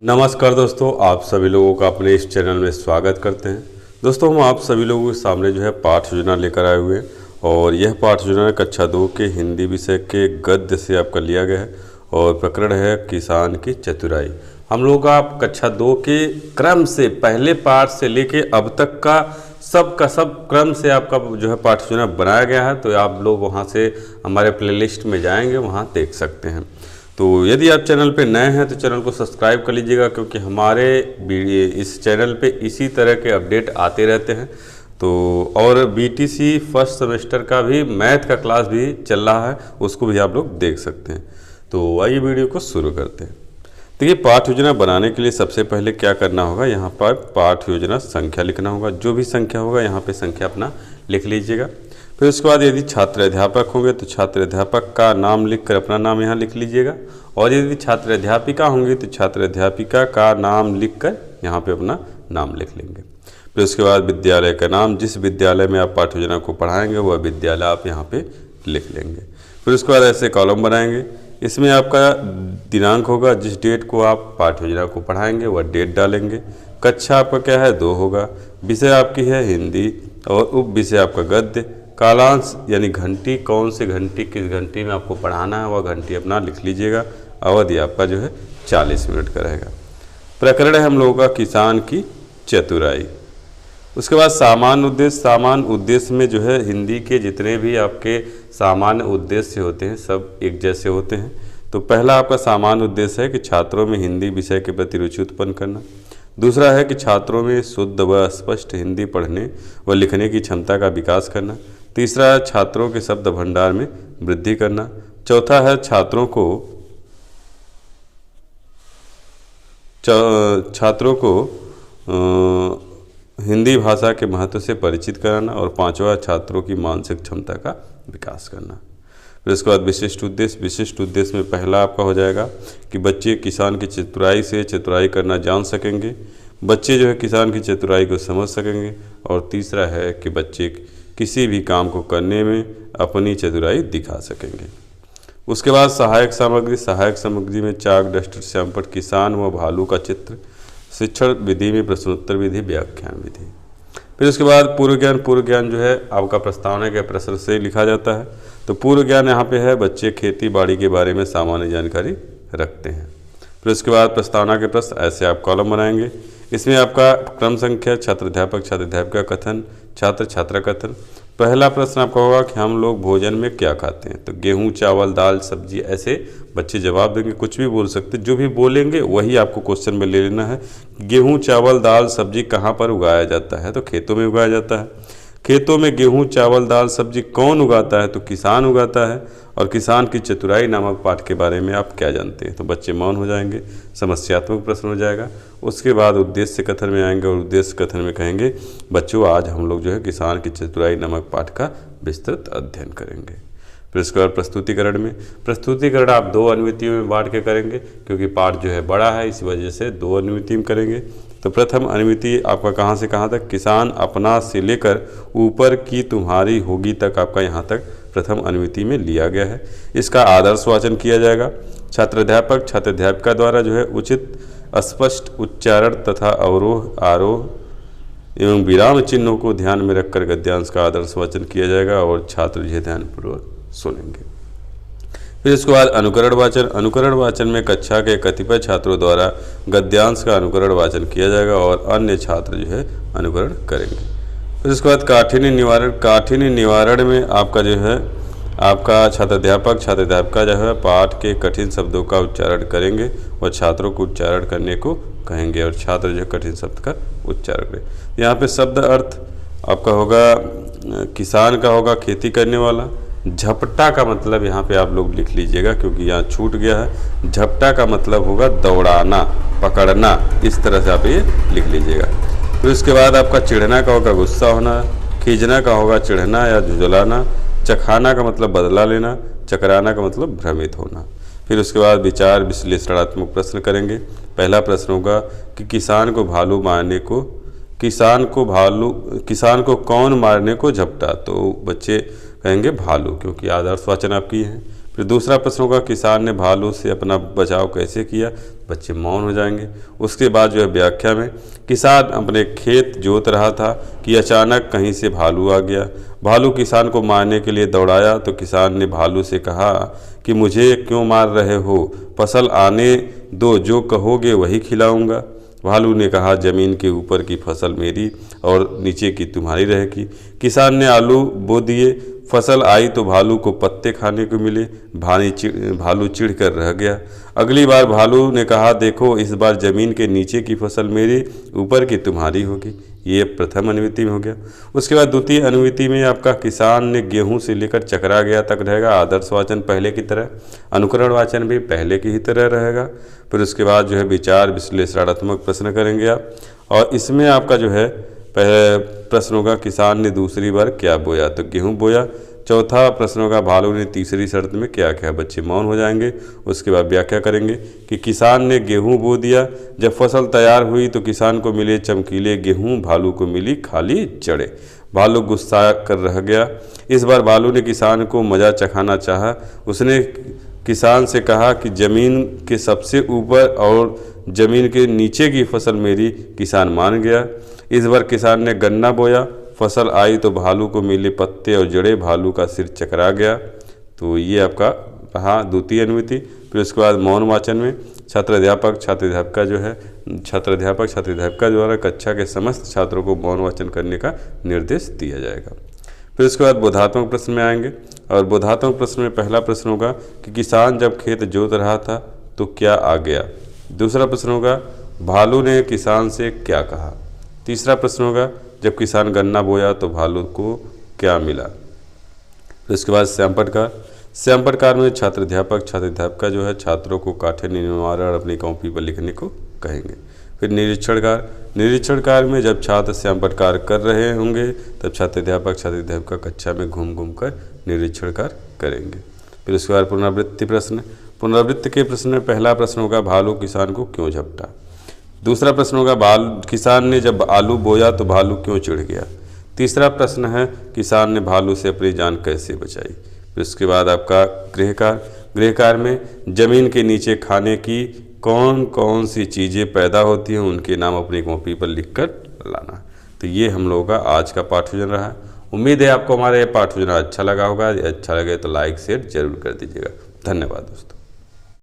नमस्कार दोस्तों, आप सभी लोगों का अपने इस चैनल में स्वागत करते हैं। दोस्तों, हम आप सभी लोगों के सामने जो है पाठ योजना लेकर आए हुए हैं और यह पाठ योजना कक्षा 2 के हिंदी विषय के गद्य से आपका लिया गया है और प्रकरण है किसान की चतुराई। हम लोग आप कक्षा 2 के क्रम से पहले पाठ से लेके अब तक का सब क्रम से आपका जो है पाठ योजना बनाया गया है, तो आप लोग वहाँ से हमारे प्लेलिस्ट में जाएंगे, वहाँ देख सकते हैं। तो यदि आप चैनल पे नए हैं तो चैनल को सब्सक्राइब कर लीजिएगा, क्योंकि हमारे इस चैनल पे इसी तरह के अपडेट आते रहते हैं। तो और बीटीसी फर्स्ट सेमेस्टर का भी मैथ का क्लास भी चल रहा है, उसको भी आप लोग देख सकते हैं। तो आइए वीडियो को शुरू करते हैं। देखिए, पाठ योजना बनाने के लिए सबसे पहले क्या करना होगा, यहाँ पर पाठ योजना संख्या लिखना होगा। जो भी संख्या होगा यहाँ पे संख्या अपना लिख लीजिएगा। फिर उसके बाद यदि छात्र अध्यापक होंगे तो छात्र अध्यापक का नाम लिखकर अपना नाम यहाँ लिख लीजिएगा, और यदि छात्र अध्यापिका होंगी तो छात्र अध्यापिका का नाम लिखकर यहाँ पे अपना नाम लिख लेंगे। फिर उसके बाद विद्यालय का नाम, जिस विद्यालय में आप पाठ योजना को पढ़ाएंगे वह विद्यालय आप यहाँ पे लिख लेंगे। फिर उसके बाद ऐसे कॉलम बनाएंगे, इसमें आपका दिनांक होगा, जिस डेट को आप पाठ योजना को पढ़ाएंगे वह डेट डालेंगे। कक्षा आपका क्या है, 2 होगा। विषय आपकी है हिंदी और उप विषय आपका गद्य। कालांश यानी घंटी, कौन से घंटी किस घंटी में आपको पढ़ाना है वह घंटी अपना लिख लीजिएगा। अवधि आपका जो है 40 मिनट का रहेगा। प्रकरण है हम लोगों का किसान की चतुराई। उसके बाद सामान्य उद्देश्य। सामान्य उद्देश्य में जो है हिंदी के जितने भी आपके सामान्य उद्देश्य होते हैं सब एक जैसे होते हैं। तो पहला आपका सामान्य उद्देश्य है कि छात्रों में हिंदी विषय के प्रति रुचि उत्पन्न करना। दूसरा है कि छात्रों में शुद्ध व स्पष्ट हिंदी पढ़ने व लिखने की क्षमता का विकास करना। तीसरा है छात्रों के शब्द भंडार में वृद्धि करना। चौथा है छात्रों को हिंदी भाषा के महत्व से परिचित कराना। और पांचवा छात्रों की मानसिक क्षमता का विकास करना। फिर उसके बाद विशिष्ट उद्देश्य। विशिष्ट उद्देश्य में पहला आपका हो जाएगा कि बच्चे किसान की चतुराई से चतुराई करना जान सकेंगे, बच्चे जो है किसान की चतुराई को समझ सकेंगे। और तीसरा है कि बच्चे किसी भी काम को करने में अपनी चतुराई दिखा सकेंगे। उसके बाद सहायक सामग्री। सहायक सामग्री में चाक, डस्टर, श्यामपट्ट, किसान व भालू का चित्र, शिक्षण विधि में प्रश्नोत्तर विधि, व्याख्यान विधि। फिर उसके बाद पूर्व ज्ञान। पूर्व ज्ञान जो है आपका प्रस्तावना के प्रश्न से लिखा जाता है। तो पूर्व ज्ञान यहाँ पे है बच्चे खेती बाड़ी के बारे में सामान्य जानकारी रखते हैं। फिर उसके बाद प्रस्तावना के प्रश्न ऐसे आप कॉलम बनाएंगे। इसमें आपका क्रम संख्या, छात्र अध्यापक, छात्र अध्यापिका कथन, छात्र छात्रा कथन। पहला प्रश्न आपका होगा कि हम लोग भोजन में क्या खाते हैं, तो गेहूं, चावल, दाल, सब्जी, ऐसे बच्चे जवाब देंगे। कुछ भी बोल सकते, जो भी बोलेंगे वही आपको क्वेश्चन में ले लेना है। गेहूं, चावल, दाल, सब्जी कहाँ पर उगाया जाता है, तो खेतों में उगाया जाता है। खेतों में गेहूं, चावल, दाल, सब्जी कौन उगाता है, तो किसान उगाता है। और किसान की चतुराई नामक पाठ के बारे में आप क्या जानते हैं, तो बच्चे मौन हो जाएंगे। समस्यात्मक प्रश्न हो जाएगा। उसके बाद उद्देश्य कथन में आएंगे और उद्देश्य कथन में कहेंगे बच्चों आज हम लोग जो है किसान की चतुराई नामक पाठ का विस्तृत अध्ययन करेंगे। फिर उसके बाद प्रस्तुतिकरण में। प्रस्तुतिकरण आप 2 अनुवृत्तियों में बांट के करेंगे, क्योंकि पाठ जो है बड़ा है, इसी वजह से 2 अनुवृत्ति में करेंगे। तो प्रथम अनुवृत्ति आपका कहाँ से कहाँ तक, किसान अपना से लेकर ऊपर की तुम्हारी होगी तक आपका यहाँ तक प्रथम अनुवृत्ति में लिया गया है। इसका आदर्श वाचन किया जाएगा। छात्र अध्यापक, छात्र अध्यापिका द्वारा जो है उचित स्पष्ट उच्चारण तथा अवरोह, आरोह एवं विराम चिन्हों को ध्यान में रखकर गद्यांश का आदर्श वाचन किया जाएगा और छात्र यह ध्यानपूर्वक सुनेंगे। फिर इसके बाद अनुकरण वाचन। अनुकरण वाचन में कक्षा के कतिपय छात्रों द्वारा गद्यांश का अनुकरण वाचन किया जाएगा और अन्य छात्र जो है अनुकरण करेंगे। फिर इसके बाद काठिन्य निवारण। काठिन्य निवारण में आपका जो है आपका छात्र अध्यापक, छात्र अध्यापिका जो है पाठ के कठिन शब्दों का उच्चारण करेंगे और छात्रों को उच्चारण करने को कहेंगे और छात्र जो है कठिन शब्द का उच्चारण करें। यहाँ पे शब्द अर्थ आपका होगा, किसान का होगा खेती करने वाला। झपटा का मतलब यहाँ पे आप लोग लिख लीजिएगा, क्योंकि यहाँ छूट गया है। झपटा का मतलब होगा दौड़ाना, पकड़ना, इस तरह से आप ये लिख लीजिएगा। फिर उसके बाद आपका चिढ़ना का होगा गुस्सा होना, खींचना का होगा चिढ़ना या झुझलाना, चखाना का मतलब बदला लेना, चकराना का मतलब भ्रमित होना। फिर उसके बाद विचार विश्लेषणात्मक प्रश्न करेंगे। पहला प्रश्न होगा कि किसान को कौन मारने को झपटा, तो बच्चे कहेंगे भालू, क्योंकि आदर्श वाचन आपकी है। फिर दूसरा प्रश्न होगा किसान ने भालू से अपना बचाव कैसे किया, बच्चे मौन हो जाएंगे। उसके बाद जो है व्याख्या में किसान अपने खेत जोत रहा था कि अचानक कहीं से भालू आ गया। भालू किसान को मारने के लिए दौड़ाया तो किसान ने भालू से कहा कि मुझे क्यों मार रहे हो, फसल आने दो, जो कहोगे वही खिलाऊंगा। भालू ने कहा ज़मीन के ऊपर की फसल मेरी और नीचे की तुम्हारी रहेगी। किसान ने आलू बो दिए, फसल आई तो भालू को पत्ते खाने को मिले। भालू चिढ़ कर रह गया। अगली बार भालू ने कहा देखो इस बार ज़मीन के नीचे की फसल मेरी, ऊपर की तुम्हारी होगी। ये प्रथम अनुवृत्ति में हो गया। उसके बाद द्वितीय अनुवृत्ति में आपका किसान ने गेहूं से लेकर चकरा गया तक रहेगा। आदर्श वाचन पहले की तरह, अनुकरण वाचन भी पहले की ही तरह रहेगा। फिर उसके बाद जो है विचार विश्लेषणात्मक प्रश्न करेंगे आप, और इसमें आपका जो है पहले प्रश्न होगा किसान ने दूसरी बार क्या बोया, तो गेहूँ बोया। चौथा प्रश्न होगा भालू ने तीसरी शर्त में क्या किया, बच्चे मौन हो जाएंगे। उसके बाद व्याख्या करेंगे कि किसान ने गेहूं बो दिया, जब फसल तैयार हुई तो किसान को मिले चमकीले गेहूं, भालू को मिली खाली जड़ें। भालू गुस्सा कर रह गया। इस बार भालू ने किसान को मज़ा चखाना चाहा। उसने किसान से कहा कि ज़मीन के सबसे ऊपर और ज़मीन के नीचे की फसल मेरी। किसान मान गया। इस बार किसान ने गन्ना बोया, फसल आई तो भालू को मिले पत्ते और जड़ें, भालू का सिर चकरा गया। तो ये आपका रहा द्वितीय अनुवृत्ति। फिर उसके बाद मौन वाचन में छात्र अध्यापक द्वारा कक्षा के समस्त छात्रों को मौन वाचन करने का निर्देश दिया जाएगा। फिर उसके बाद बोधात्मक प्रश्न में आएंगे, और बोधात्मक प्रश्न में पहला प्रश्न होगा कि किसान जब खेत जोत रहा था तो क्या आ गया। दूसरा प्रश्न होगा भालू ने किसान से क्या कहा। तीसरा प्रश्न होगा जब किसान गन्ना बोया तो भालू को क्या मिला। फिर उसके बाद श्याम पटकार में छात्र अध्यापक जो है छात्रों को काठिन्य निवारण अपनी कॉपी पर लिखने को कहेंगे। फिर निरीक्षण कार्य में जब छात्र श्याम पटकार कर रहे होंगे तब छात्र अध्यापक कक्षा में घूम कर निरीक्षण कार्य करेंगे। फिर उसके बाद पुनरावृत्ति के प्रश्न में पहला प्रश्न होगा भालू किसान को क्यों झपटा। दूसरा प्रश्न होगा किसान ने जब आलू बोया तो भालू क्यों चिढ़ गया। तीसरा प्रश्न है किसान ने भालू से अपनी जान कैसे बचाई। फिर उसके बाद आपका गृह कार्य में जमीन के नीचे खाने की कौन कौन सी चीज़ें पैदा होती हैं उनके नाम अपनी कॉपी पर लिखकर लाना। तो ये हम लोगों का आज का पाठ्यक्रम रहा। उम्मीद है आपको हमारा ये पाठ्यक्रम अच्छा लगा होगा। अच्छा लगे तो लाइक शेयर जरूर कर दीजिएगा। धन्यवाद दोस्तों।